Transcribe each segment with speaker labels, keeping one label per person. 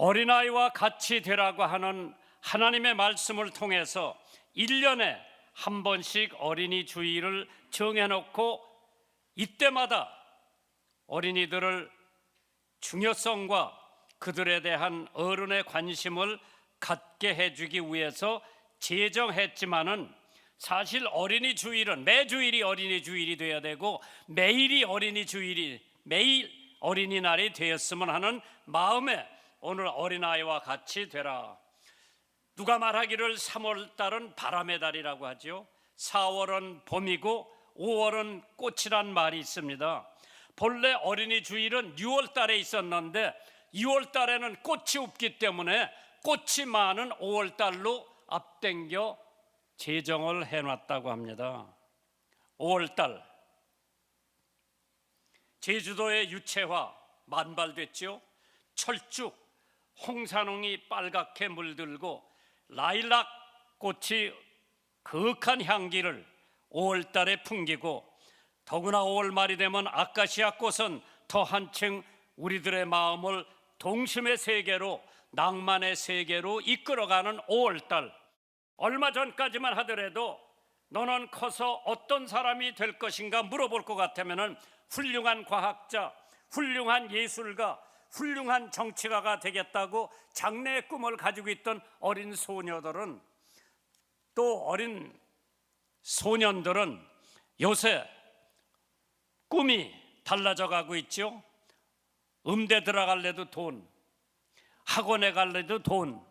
Speaker 1: 어린아이와 같이 되라고 하는 하나님의 말씀을 통해서 1년에 한 번씩 어린이 주일을 정해놓고 이때마다 어린이들을 중요성과 그들에 대한 어른의 관심을 갖게 해주기 위해서 제정했지만은 사실 어린이 주일은 매주일이 어린이 주일이 되어야 되고 매일 어린이날이 되었으면 하는 마음에 오늘 어린아이와 같이 되라. 누가 말하기를 3월달은 바람의 달이라고 하죠. 4월은 봄이고 5월은 꽃이란 말이 있습니다. 본래 어린이 주일은 6월달에 있었는데 6월달에는 꽃이 없기 때문에 꽃이 많은 5월달로 앞당겨 제정을 해놨다고 합니다. 5월달 제주도의 유채화 만발됐죠. 철쭉, 홍산홍이 빨갛게 물들고 라일락 꽃이 그윽한 향기를 5월달에 풍기고 더구나 5월 말이 되면 아카시아 꽃은 더 한층 우리들의 마음을 동심의 세계로, 낭만의 세계로 이끌어가는 5월달. 얼마 전까지만 하더라도 너는 커서 어떤 사람이 될 것인가 물어볼 것 같으면 훌륭한 과학자, 훌륭한 예술가, 훌륭한 정치가가 되겠다고 장래의 꿈을 가지고 있던 어린 소녀들은, 또 어린 소년들은 요새 꿈이 달라져 가고 있죠. 음대 들어갈래도 돈, 학원에 갈래도 돈,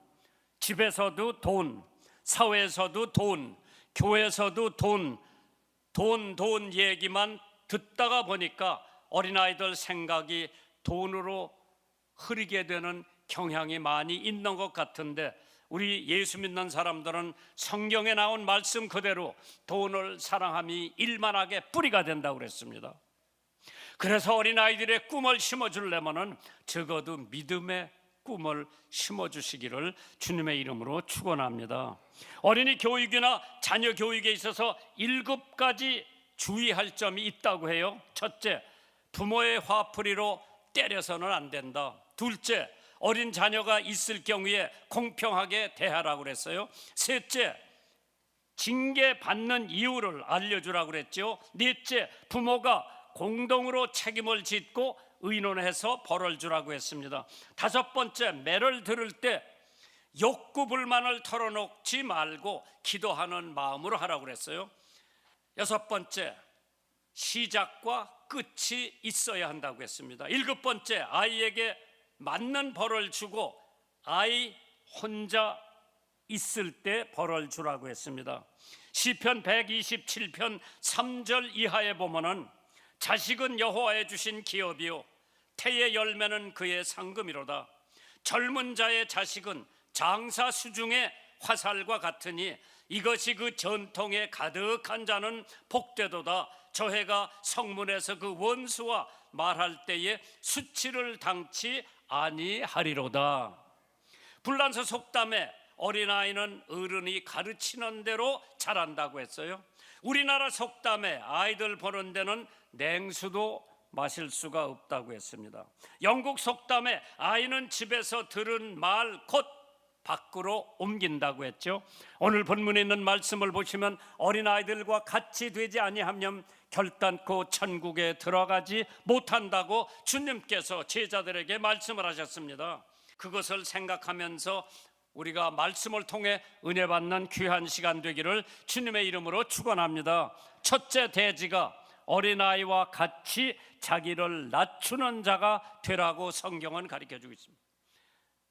Speaker 1: 집에서도 돈, 사회에서도 돈, 교회에서도 돈 얘기만 듣다가 보니까 어린아이들 생각이 돈으로 흐리게 되는 경향이 많이 있는 것 같은데, 우리 예수 믿는 사람들은 성경에 나온 말씀 그대로 돈을 사랑함이 일만하게 뿌리가 된다고 그랬습니다. 그래서 어린아이들의 꿈을 심어주려면 적어도 믿음의 꿈을 심어주시기를 주님의 이름으로 축원합니다. 어린이 교육이나 자녀 교육에 있어서 7가지 주의할 점이 있다고 해요. 첫째, 부모의 화풀이로 때려서는 안 된다. 둘째, 어린 자녀가 있을 경우에 공평하게 대하라고 그랬어요. 셋째, 징계받는 이유를 알려주라고 그랬죠. 넷째, 부모가 공동으로 책임을 짓고 의논해서 벌을 주라고 했습니다. 다섯 번째, 매를 들을 때 욕구 불만을 털어놓지 말고 기도하는 마음으로 하라고 그랬어요. 여섯 번째, 시작과 끝이 있어야 한다고 했습니다. 일곱 번째, 아이에게 맞는 벌을 주고 아이 혼자 있을 때 벌을 주라고 했습니다. 시편 127편 3절 이하에 보면은 자식은 여호와의 주신 기업이요 태의 열매는 그의 상금이로다. 젊은 자의 자식은 장사 수중의 화살과 같으니 이것이 그 전통에 가득한 자는 복되도다. 저해가 성문에서 그 원수와 말할 때에 수치를 당치 아니하리로다. 불란서 속담에 어린아이는 어른이 가르치는 대로 자란다고 했어요. 우리나라 속담에 아이들 보는 데는 냉수도 마실 수가 없다고 했습니다. 영국 속담에 아이는 집에서 들은 말 곧 밖으로 옮긴다고 했죠. 오늘 본문에 있는 말씀을 보시면 어린아이들과 같이 되지 아니하면 결단코 천국에 들어가지 못한다고 주님께서 제자들에게 말씀을 하셨습니다. 그것을 생각하면서 우리가 말씀을 통해 은혜 받는 귀한 시간 되기를 주님의 이름으로 축원합니다. 첫째 대지가 어린아이와 같이 자기를 낮추는 자가 되라고 성경은 가르쳐주고 있습니다.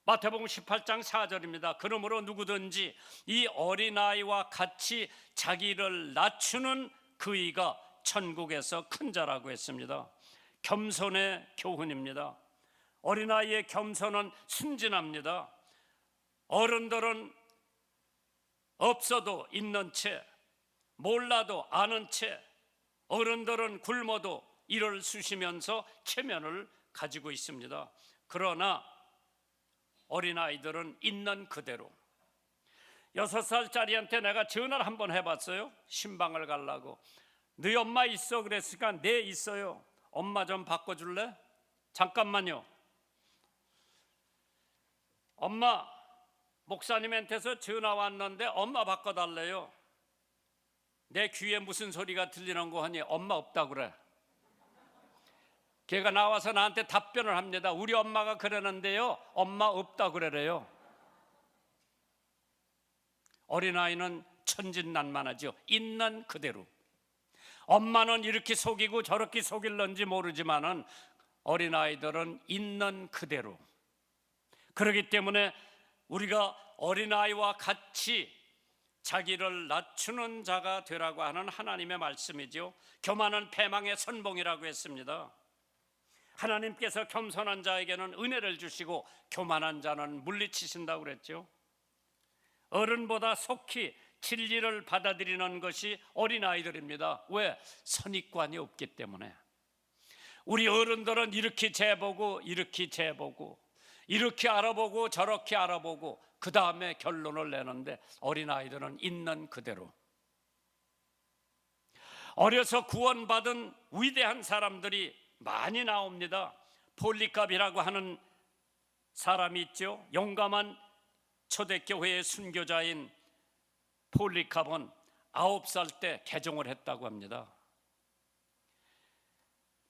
Speaker 1: 마태복음 18장 4절입니다. 그러므로 누구든지 이 어린아이와 같이 자기를 낮추는 그이가 천국에서 큰 자라고 했습니다. 겸손의 교훈입니다. 어린아이의 겸손은 순진합니다. 어른들은 없어도 있는 채, 몰라도 아는 채, 어른들은 굶어도 이를 쑤시면서 체면을 가지고 있습니다. 그러나 어린아이들은 있는 그대로. 6살짜리한테 내가 전화를 한번 해봤어요. 신방을 가려고. 너희 엄마 있어? 그랬으니까 네 있어요. 엄마 좀 바꿔줄래? 잠깐만요. 엄마, 목사님한테서 전화 왔는데 엄마 바꿔달래요. 내 귀에 무슨 소리가 들리는 거 하니 엄마 없다 그래. 걔가 나와서 나한테 답변을 합니다. 우리 엄마가 그러는데요, 엄마 없다 그래래요. 어린아이는 천진난만하죠. 있는 그대로. 엄마는 이렇게 속이고 저렇게 속일는지 모르지만은 어린아이들은 있는 그대로. 그렇기 때문에 우리가 어린아이와 같이 자기를 낮추는 자가 되라고 하는 하나님의 말씀이죠. 교만은 패망의 선봉이라고 했습니다. 하나님께서 겸손한 자에게는 은혜를 주시고 교만한 자는 물리치신다고 그랬죠. 어른보다 속히 진리를 받아들이는 것이 어린아이들입니다. 왜? 선입관이 없기 때문에. 우리 어른들은 이렇게 재보고 이렇게 재보고 이렇게 알아보고 저렇게 알아보고 그 다음에 결론을 내는데 어린아이들은 있는 그대로. 어려서 구원받은 위대한 사람들이 많이 나옵니다. 폴리캅이라고 하는 사람이 있죠. 용감한 초대교회의 순교자인 폴리캅은 9살 때 개종을 했다고 합니다.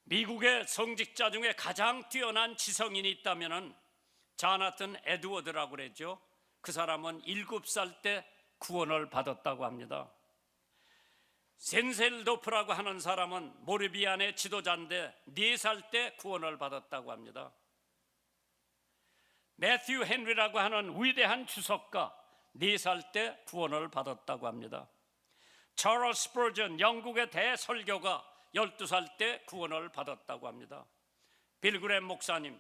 Speaker 1: 미국의 성직자 중에 가장 뛰어난 지성인이 있다면 자나튼 에드워드라고 그랬죠. 그 사람은 7살 때 구원을 받았다고 합니다. 젠셀도프라고 하는 사람은 모르비안의 지도자인데 4살 때 구원을 받았다고 합니다. 매튜 헨리라고 하는 위대한 주석가 4살 때 구원을 받았다고 합니다. 찰스 스퍼전 영국의 대설교가 12살 때 구원을 받았다고 합니다. 빌그램 목사님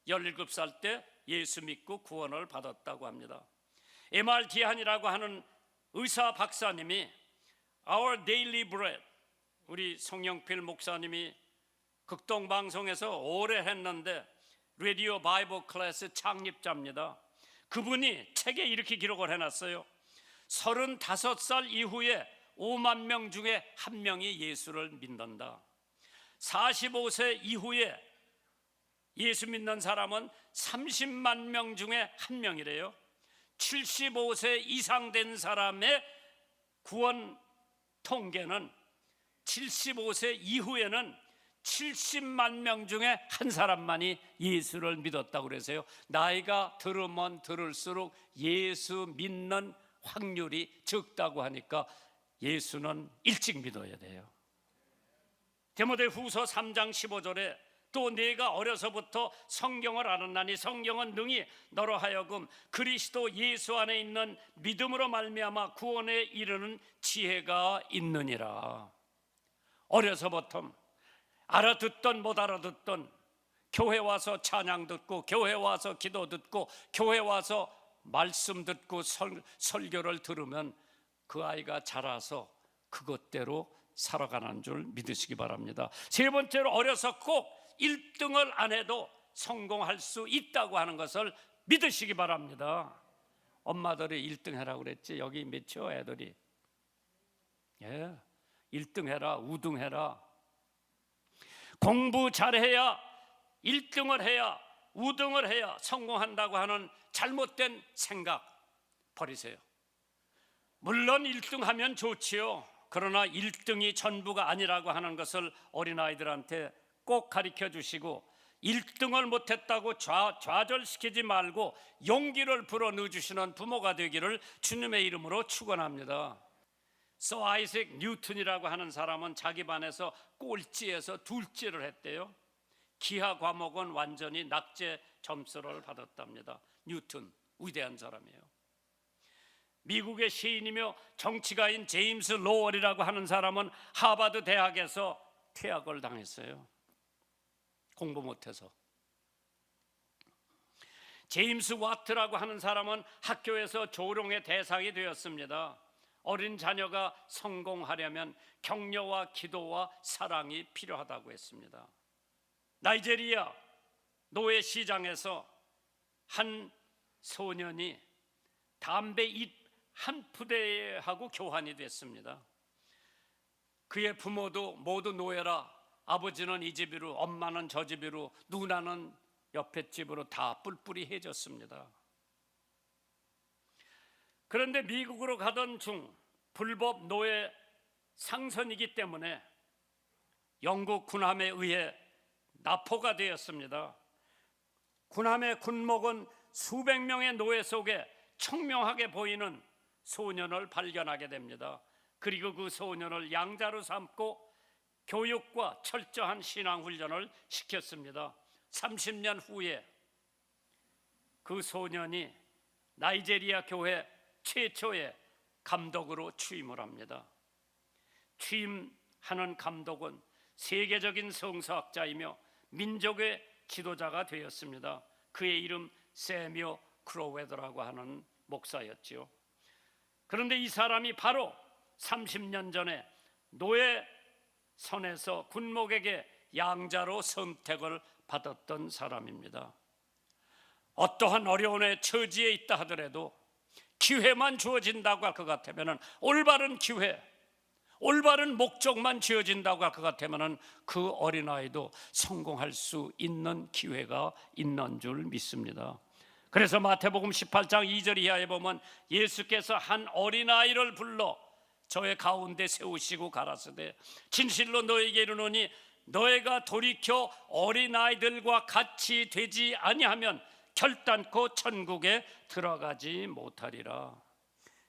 Speaker 1: 17살 때 예수 믿고 구원을 받았다고 합니다. MR 디한이라고 하는 의사 박사님이 Our Daily Bread, 우리 송영필 목사님이 극동방송에서 오래 했는데 라디오 바이블 클래스 창립자입니다. 그분이 책에 이렇게 기록을 해놨어요. 35살 이후에 5만 명 중에 1명이 예수를 믿는다. 45세 이후에 예수 믿는 사람은 30만 명 중에 1명이래요. 75세 이상 된 사람의 구원 통계는 75세 이후에는 70만 명 중에 한 사람만이 예수를 믿었다고 그래서요. 나이가 들으면 들을수록 예수 믿는 확률이 적다고 하니까 예수는 일찍 믿어야 돼요. 디모데후서 3장 15절에 또 네가 어려서부터 성경을 알았나니 성경은 능히 너로 하여금 그리스도 예수 안에 있는 믿음으로 말미암아 구원에 이르는 지혜가 있느니라. 어려서부터 알아듣던 못 알아듣던 교회 와서 찬양 듣고 교회 와서 기도 듣고 교회 와서 말씀 듣고 설교를 들으면 그 아이가 자라서 그것대로 살아가는 줄 믿으시기 바랍니다. 세 번째로 어려서 꼭 1등을 안 해도 성공할 수 있다고 하는 것을 믿으시기 바랍니다. 엄마들이 1등 해라고 그랬지. 여기 몇이요 애들이? 1등 해라, 우등 해라. 공부 잘해야 1등을 해야 우등을 해야 성공한다고 하는 잘못된 생각 버리세요. 물론 1등 하면 좋지요. 그러나 1등이 전부가 아니라고 하는 것을 어린아이들한테 꼭 가르쳐 주시고 1등을 못했다고 좌절시키지 말고 용기를 불어넣어주시는 부모가 되기를 주님의 이름으로 축원합니다. 서 아이색 뉴턴이라고 하는 사람은 자기 반에서 꼴찌에서 둘째를 했대요. 기하 과목은 완전히 낙제 점수를 받았답니다. 뉴턴 위대한 사람이에요. 미국의 시인이며 정치가인 제임스 로월이라고 하는 사람은 하버드 대학에서 퇴학을 당했어요. 공부 못해서. 제임스 와트라고 하는 사람은 학교에서 조롱의 대상이 되었습니다. 어린 자녀가 성공하려면 격려와 기도와 사랑이 필요하다고 했습니다. 나이지리아 노예 시장에서 한 소년이 담배 잎 한 푸대하고 교환이 됐습니다. 그의 부모도 모두 노예라. 아버지는 이 집으로, 엄마는 저 집으로, 누나는 옆에 집으로 다 뿔뿔이 해졌습니다. 그런데 미국으로 가던 중 불법 노예 상선이기 때문에 영국 군함에 의해 납포가 되었습니다. 군함의 군목은 수백 명의 노예 속에 청명하게 보이는 소년을 발견하게 됩니다. 그리고 그 소년을 양자로 삼고 교육과 철저한 신앙훈련을 시켰습니다. 30년 후에 그 소년이 나이제리아 교회 최초의 감독으로 취임을 합니다. 취임하는 감독은 세계적인 성서학자이며 민족의 지도자가 되었습니다. 그의 이름 세뮤 크로웨더라고 하는 목사였지요. 그런데 이 사람이 바로 30년 전에 노예선에서 군목에게 양자로 선택을 받았던 사람입니다. 어떠한 어려움의 처지에 있다 하더라도 기회만 주어진다고 할 것 같으면, 올바른 기회, 올바른 목적만 주어진다고 할 것 같으면 그 어린아이도 성공할 수 있는 기회가 있는 줄 믿습니다. 그래서 마태복음 18장 2절 이하에 보면 예수께서 한 어린아이를 불러 저의 가운데 세우시고 가라사대 진실로 너에게 이르노니 너희가 돌이켜 어린아이들과 같이 되지 아니하면 결단코 천국에 들어가지 못하리라.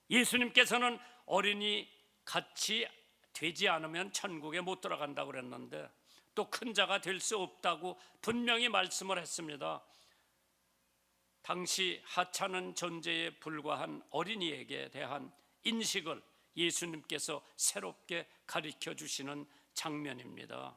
Speaker 1: 예수님께서는 어린이 같이 되지 않으면 천국에 못 들어간다고 그랬는데 또 큰 자가 될 수 없다고 분명히 말씀을 했습니다. 당시 하찮은 존재에 불과한 어린이에게 대한 인식을 예수님께서 새롭게 가르쳐 주시는 장면입니다.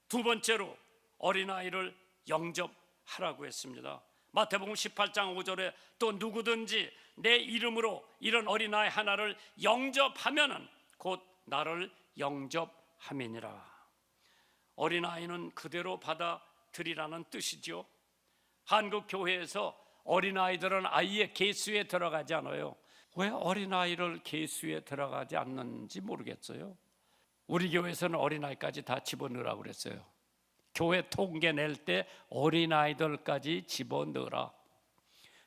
Speaker 1: 두 번째로 어린아이를 영접하라고 했습니다. 마태복음 18장 5절에 또 누구든지 내 이름으로 이런 어린아이 하나를 영접하면은 곧 나를 영접함이니라. 어린아이는 그대로 받아들이라는 뜻이죠. 한국 교회에서 어린아이들은 아이의 계수에 들어가지 않아요. 왜 어린아이를 계수에 들어가지 않는지 모르겠어요. 우리 교회에서는 어린아이까지 다 집어넣으라고 그랬어요. 교회 통계 낼 때 어린아이들까지 집어넣으라.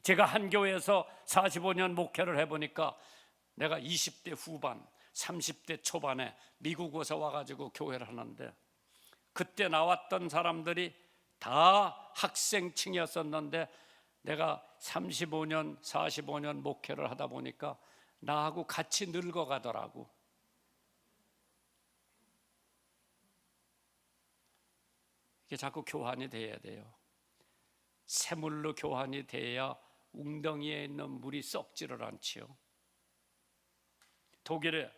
Speaker 1: 제가 한 교회에서 45년 목회를 해보니까 내가 20대 후반 30대 초반에 미국에서 와가지고 교회를 하는데 그때 나왔던 사람들이 다 학생층이었었는데 내가 35년 45년 목회를 하다 보니까 나하고 같이 늙어가더라고. 이게 자꾸 교환이 돼야 돼요. 새물로 교환이 돼야 웅덩이에 있는 물이 썩지를 않지요. 독일에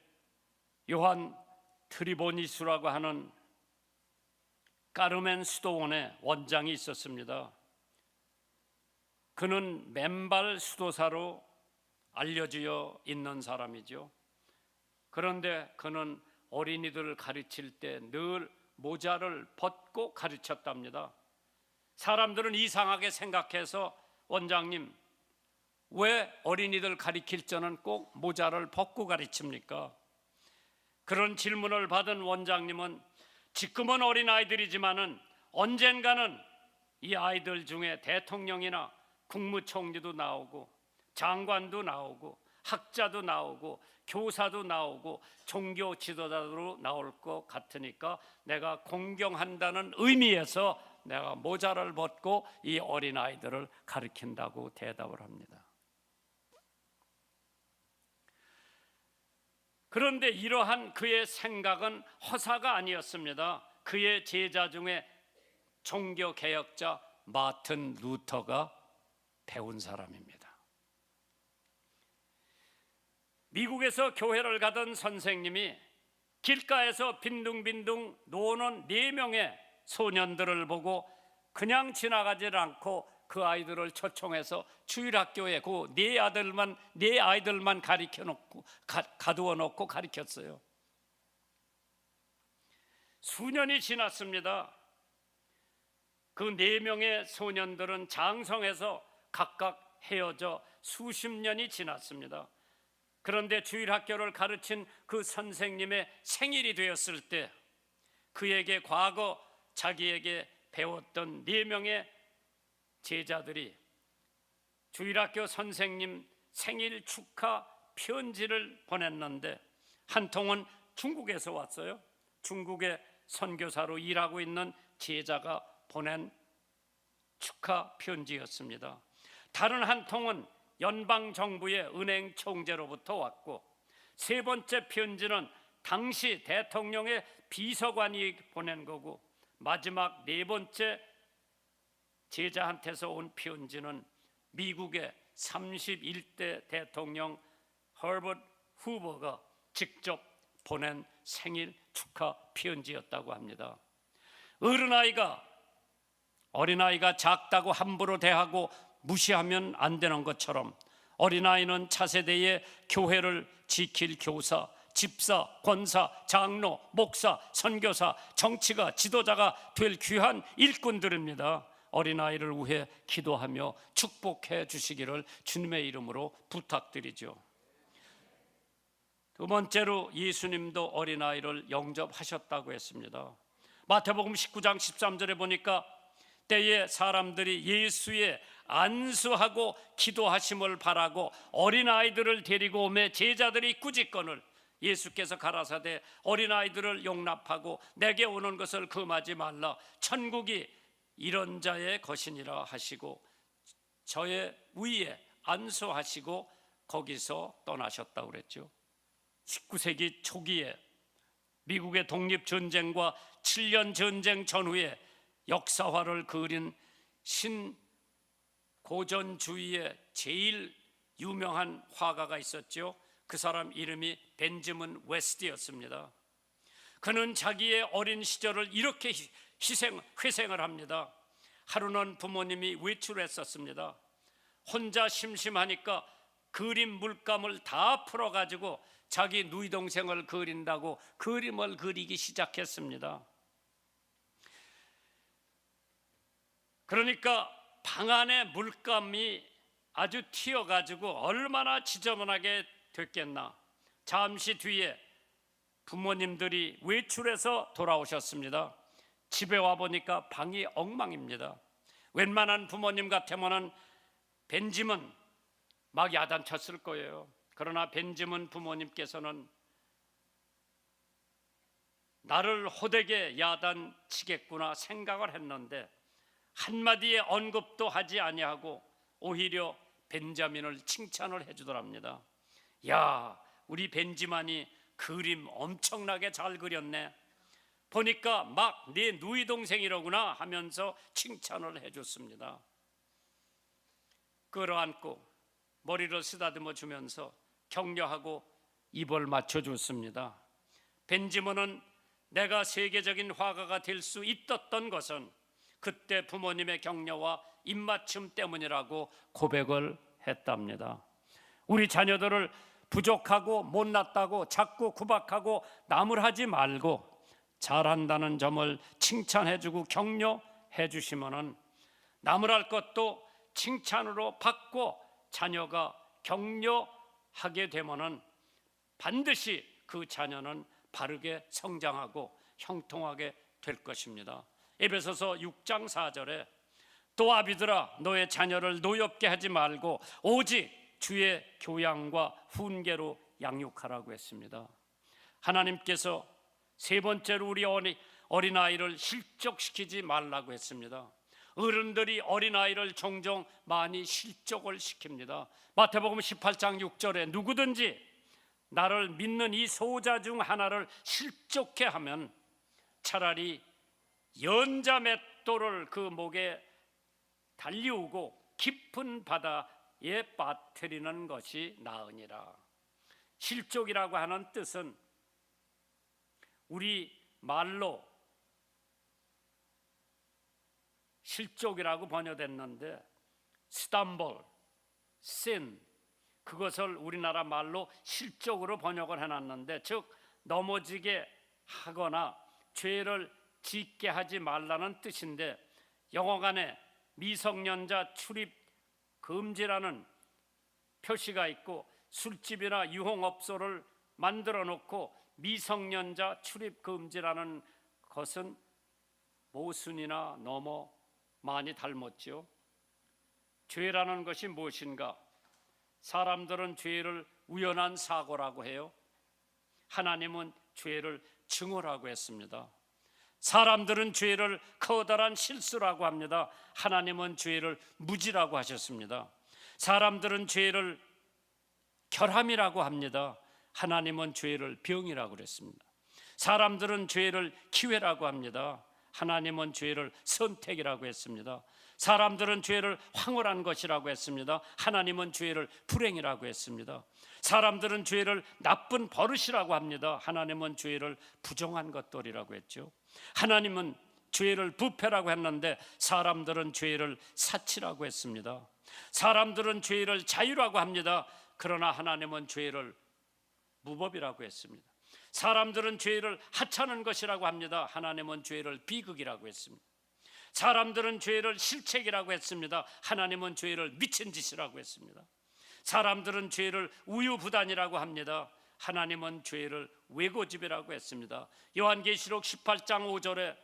Speaker 1: 요한 트리보니스라고 하는 까르멘 수도원의 원장이 있었습니다. 그는 맨발 수도사로 알려져 있는 사람이죠. 그런데 그는 어린이들을 가르칠 때 늘 모자를 벗고 가르쳤답니다. 사람들은 이상하게 생각해서 원장님, 왜 어린이들 가르칠 때는 꼭 모자를 벗고 가르칩니까? 그런 질문을 받은 원장님은 지금은 어린아이들이지만은 언젠가는 이 아이들 중에 대통령이나 국무총리도 나오고 장관도 나오고 학자도 나오고 교사도 나오고 종교 지도자로 나올 것 같으니까 내가 공경한다는 의미에서 내가 모자를 벗고 이 어린아이들을 가르친다고 대답을 합니다. 그런데 이러한 그의 생각은 허사가 아니었습니다. 그의 제자 중에 종교개혁자 마틴 루터가 배운 사람입니다. 미국에서 교회를 가던 선생님이 길가에서 빈둥빈둥 노는 4명의 소년들을 보고 그냥 지나가지 않고 그 아이들을 초청해서 주일학교에 그 네 아이들만 가르쳐 놓고 가두어 놓고 가르쳤어요. 수년이 지났습니다. 그 4명의 소년들은 장성해서 각각 헤어져 수십 년이 지났습니다. 그런데 주일학교를 가르친 그 선생님의 생일이 되었을 때 그에게 과거 자기에게 배웠던 4명의 제자들이 주일학교 선생님 생일 축하 편지를 보냈는데 한 통은 중국에서 왔어요. 중국의 선교사로 일하고 있는 제자가 보낸 축하 편지였습니다. 다른 한 통은 연방정부의 은행 총재로부터 왔고, 세 번째 편지는 당시 대통령의 비서관이 보낸 거고, 마지막 네 번째 제자한테서 온 편지는 미국의 31대 대통령 허버트 후버가 직접 보낸 생일 축하 편지였다고 합니다. 어린아이가 작다고 함부로 대하고 무시하면 안 되는 것처럼 어린아이는 차세대의 교회를 지킬 교사, 집사, 권사, 장로, 목사, 선교사, 정치가, 지도자가 될 귀한 일꾼들입니다. 어린아이를 위해 기도하며 축복해 주시기를 주님의 이름으로 부탁드리죠. 두 번째로 예수님도 어린아이를 영접하셨다고 했습니다. 마태복음 19장 13절에 보니까 때에 사람들이 예수의 안수하고 기도하심을 바라고 어린아이들을 데리고 오매 제자들이 꾸짖거늘 예수께서 가라사대 어린아이들을 용납하고 내게 오는 것을 금하지 말라. 천국이 이런 자의 것이니라 하시고 저의 위에 안수하시고 거기서 떠나셨다고 그랬죠. 19세기 초기에 미국의 독립전쟁과 7년 전쟁 전후에 역사화를 그린 신고전주의의 제일 유명한 화가가 있었죠. 그 사람 이름이 벤저민 웨스트였습니다. 그는 자기의 어린 시절을 이렇게 회생을 합니다. 하루는 부모님이 외출했었습니다. 혼자 심심하니까 그림 물감을 다 풀어가지고 자기 누이 동생을 그린다고 그림을 그리기 시작했습니다. 그러니까 방 안에 물감이 아주 튀어가지고 얼마나 지저분하게 됐겠나. 잠시 뒤에 부모님들이 외출해서 돌아오셨습니다. 집에 와보니까 방이 엉망입니다. 웬만한 부모님 같으면 벤짐은 막 야단쳤을 거예요. 그러나 벤짐은 부모님께서는 나를 호되게 야단치겠구나 생각을 했는데 한마디의 언급도 하지 아니하고 오히려 벤자민을 칭찬을 해주더랍니다. 야, 우리 벤지만이 그림 엄청나게 잘 그렸네. 보니까 막 네 누이 동생이로구나 하면서 칭찬을 해줬습니다. 끌어안고 머리를 쓰다듬어 주면서 격려하고 입을 맞춰줬습니다. 벤지먼은 내가 세계적인 화가가 될 수 있었던 것은 그때 부모님의 격려와 입맞춤 때문이라고 고백을 했답니다. 우리 자녀들을 부족하고 못났다고 자꾸 구박하고 나무라지 말고 잘한다는 점을 칭찬해주고 격려해 주시면은 나무랄 것도 칭찬으로 받고 자녀가 격려하게 되면은 반드시 그 자녀는 바르게 성장하고 형통하게 될 것입니다. 에베소서 6장 4절에 또 아비들아 너의 자녀를 노엽게 하지 말고 오직 주의 교양과 훈계로 양육하라고 했습니다. 하나님께서 세 번째로 우리 어린아이를 실족시키지 말라고 했습니다. 어른들이 어린아이를 종종 많이 실족을 시킵니다. 마태복음 18장 6절에 누구든지 나를 믿는 이 소자 중 하나를 실족해 하면 차라리 연자 맷돌을 그 목에 달리우고 깊은 바다에 빠뜨리는 것이 나으니라. 실족이라고 하는 뜻은 우리 말로 실족이라고 번역됐는데 스탬블, 신 그것을 우리나라 말로 실족으로 번역을 해놨는데 즉 넘어지게 하거나 죄를 짓게 하지 말라는 뜻인데 영어관에 미성년자 출입 금지라는 표시가 있고 술집이나 유흥업소를 만들어 놓고 미성년자 출입 금지라는 것은 모순이나 너무 많이 닮았죠. 죄라는 것이 무엇인가? 사람들은 죄를 우연한 사고라고 해요. 하나님은 죄를 증오라고 했습니다. 사람들은 죄를 커다란 실수라고 합니다. 하나님은 죄를 무지라고 하셨습니다. 사람들은 죄를 결함이라고 합니다. 하나님은 죄를 병이라고 그랬습니다. 사람들은 죄를 기회라고 합니다. 하나님은 죄를 선택이라고 했습니다. 사람들은 죄를 황홀한 것이라고 했습니다. 하나님은 죄를 불행이라고 했습니다. 사람들은 죄를 나쁜 버릇이라고 합니다. 하나님은 죄를 부정한 것들이라고 했죠. 하나님은 죄를 부패라고 했는데 사람들은 죄를 사치라고 했습니다. 사람들은 죄를 자유라고 합니다. 그러나 하나님은 죄를 무법이라고 했습니다. 사람들은 죄를 하찮은 것이라고 합니다. 하나님은 죄를 비극이라고 했습니다. 사람들은 죄를 실책이라고 했습니다. 하나님은 죄를 미친 짓이라고 했습니다. 사람들은 죄를 우유부단이라고 합니다. 하나님은 죄를 왜고집이라고 했습니다. 요한계시록 18장 5절에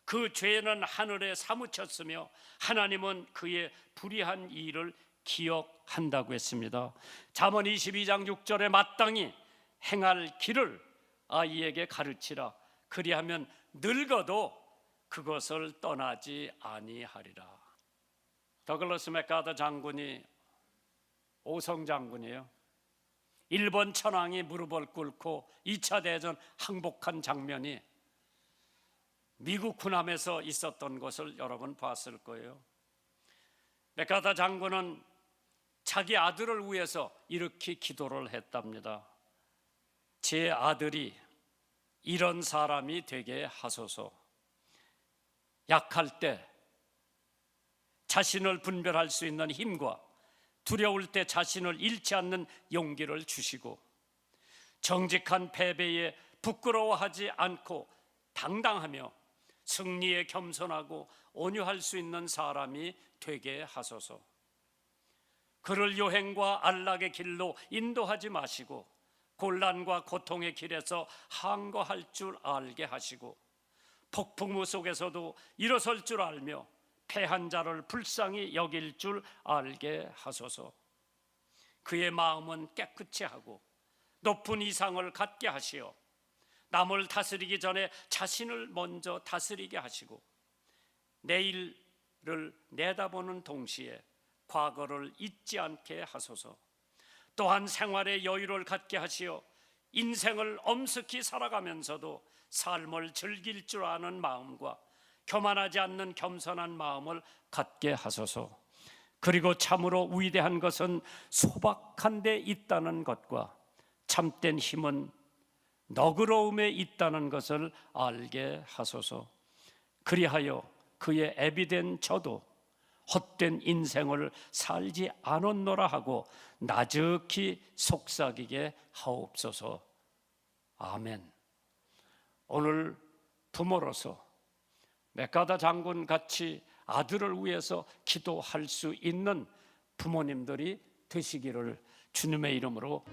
Speaker 1: 그 죄는 하늘에 사무쳤으며 하나님은 그의 불의한 일을 기억한다고 했습니다. 잠언 22장 6절에 마땅히 행할 길을 아이에게 가르치라. 그리하면 늙어도 그것을 떠나지 아니하리라. 더글러스 맥가더 장군이 오성 장군이에요. 일본 천황이 무릎을 꿇고 2차 대전 항복한 장면이 미국 군함에서 있었던 것을 여러분 봤을 거예요. 맥가더 장군은 자기 아들을 위해서 이렇게 기도를 했답니다. 제 아들이 이런 사람이 되게 하소서. 약할 때 자신을 분별할 수 있는 힘과 두려울 때 자신을 잃지 않는 용기를 주시고 정직한 패배에 부끄러워하지 않고 당당하며 승리에 겸손하고 온유할 수 있는 사람이 되게 하소서. 그를 요행과 안락의 길로 인도하지 마시고 곤란과 고통의 길에서 항거할 줄 알게 하시고 폭풍우 속에서도 일어설 줄 알며 패한 자를 불쌍히 여길 줄 알게 하소서. 그의 마음은 깨끗이 하고 높은 이상을 갖게 하시어 남을 다스리기 전에 자신을 먼저 다스리게 하시고 내일을 내다보는 동시에 과거를 잊지 않게 하소서. 또한 생활의 여유를 갖게 하시어 인생을 엄숙히 살아가면서도 삶을 즐길 줄 아는 마음과 교만하지 않는 겸손한 마음을 갖게 하소서. 그리고 참으로 위대한 것은 소박한 데 있다는 것과 참된 힘은 너그러움에 있다는 것을 알게 하소서. 그리하여 그의 애비된 저도 헛된 인생을 살지 않았노라 하고 나적히 속삭이게 하옵소서. 아멘. 오늘 부모로서 맥가더 장군 같이 아들을 위해서 기도할 수 있는 부모님들이 되시기를 주님의 이름으로